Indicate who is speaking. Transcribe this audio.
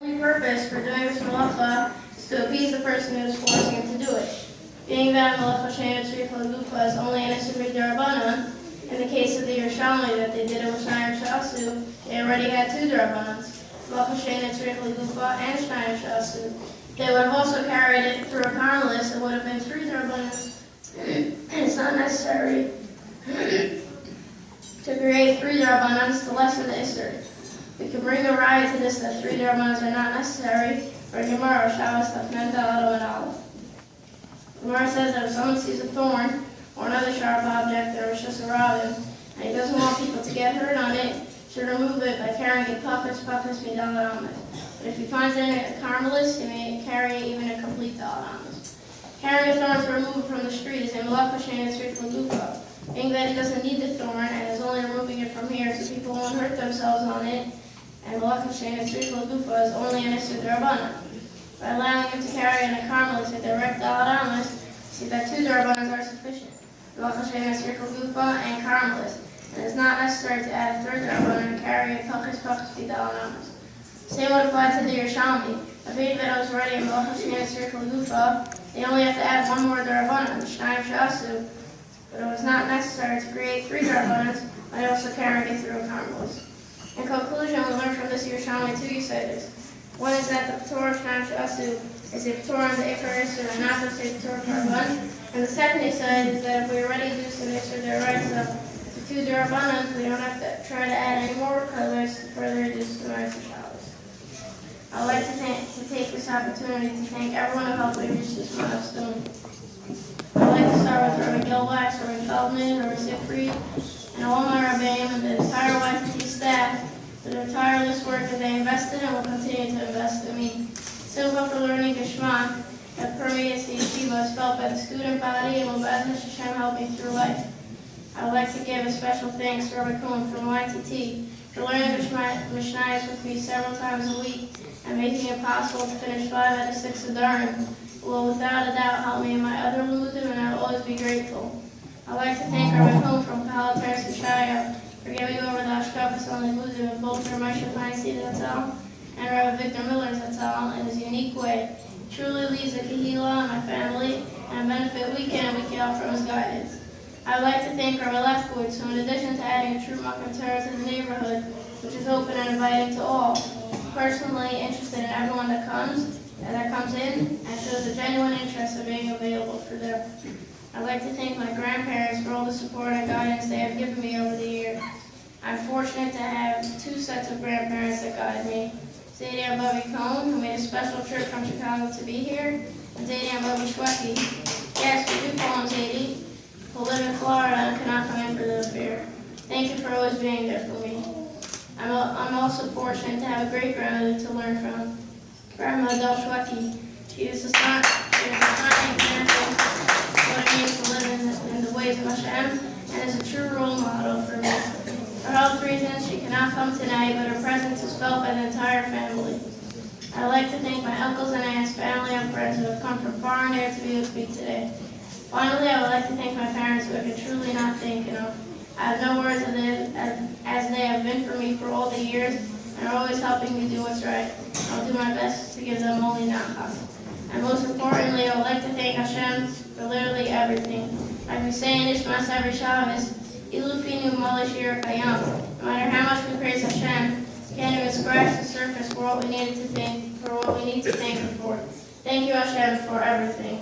Speaker 1: The purpose for doing this malacha is to appease the person who is forcing him to do it. Being that malacha she'eino tzricha l'gufa is only an issur d'Rabbanan, in the case of the Yerushalmi that they did it with Shnayim She'asu, they already had two d'Rabbanans, malacha she'eino tzricha l'gufa and Shnayim She'asu. They would have also carried it through a carmelist, it would have been three d'Rabbanans. It's not necessary to create three d'Rabbanans to lessen the issur. We can bring a raya to this that three d'Rabbanans are not necessary for Gemara, Shabbos, Tafmen, Dalado, and Aleph. Gemara says that if someone sees a thorn or another sharp object or just a robin, and he doesn't want people to get hurt on it, he should remove it by carrying it pachas midalad amas. But if he finds it in a carmelist, he may carry even a complete dalad amas. Carrying a thorn to remove it from the street is a malacha she'eino tzricha l'gufa. Being that he doesn't need the thorn and is only removing it from here so people won't hurt themselves on it, and malacha she'eino tzricha l'gufa is only an issur d'Rabbanan. By allowing him to carry in a carmelist a direct dalad amas, see that two d'Rabbanans are sufficient, malacha she'eino tzricha l'gufa and carmelist, and it is not necessary to add a third d'Rabbanan and carry a pachas midalad amas. Same would apply to the Yerushalmi. If Yehuda was already in malacha she'eino tzricha l'gufa, they only have to add one more d'Rabbanan, Shnayim She'asu, but it was not necessary to create three d'Rabbanans by also carrying it through a carmelist. In conclusion, we learn from this Yerushalmi two yisodos. One is that the Torah of Shnayim She'asu is a Torah on the Ikar Issur and not just a Torah Karban. And the second yisod is that if we already do some Issur d'Oraisa to two d'Rabbanans, we don't have to try to add any more colors to further reduce the Ma'aser Shabbos. I'd like to take this opportunity to thank everyone who helped me reach this milestone. I'd like to start with Rabbi Gilwax, Rabbi Feldman, Rabbi Siegfried, and all my Rabbeim and the entire YTT staff for their tireless work that they invested and will continue to invest in me. Simcha for learning Geshma that permeates the yeshiva is felt by the student body and will Hashem help me through life. I would like to give a special thanks to Yehuda Cohen from YTT for learning Mishnayos with me several times a week and making it possible to finish 5 out of 6 Adarim. Will without a doubt help me in my other limudim, and I will always be grateful. I'd like to thank Yehuda Cohen from Kahal Teres Yeshaya for giving over the Ashkafas on limudim of both Rabbi Moshe Feinstein Zatzal and Rabbi Victor Miller Zatzal in his unique way. He truly leads the Kehillah and my family, and I benefit week in and week out from his guidance. I would like to thank Rabbi Lefkowitz, who in addition to adding a true Makom Torah to the neighborhood, which is open and inviting to all, is personally interested in everyone that comes in and shows a genuine interest in being available for them. I'd like to thank my grandparents for all the support and guidance they have given me over the years. I'm fortunate to have 2 sets of grandparents that guide me. Zadie and Bobby Cohen, who made a special trip from Chicago to be here, and Zadie and Bobby Schwecke. Yes, we do call him Zadie, who live in Florida and cannot come in for the affair. Thank you for always being there for me. I'm also fortunate to have a great grandmother to learn from, Grandma Adele Schwecke. She is a shining example of what it means to live in the ways of Hashem and is a true role model for me. For health reasons, she cannot come tonight, but her presence is felt by the entire family. I'd like to thank my uncles and aunts, family, and friends who have come from far and near to be with me today. Finally, I would like to thank my parents who I could truly not thank enough. I have no words of them as they have been for me for all the years and are always helping me do what's right. I'll do my best to give them only nachas. And most importantly, I would like to thank Hashem for literally everything. Like we say in Ishmas every Shabbos, Ilufinu Malashir Kayam. No matter how much we praise Hashem, we can't even scratch the surface for what we need to thank Him for. Thank you, Hashem, for everything.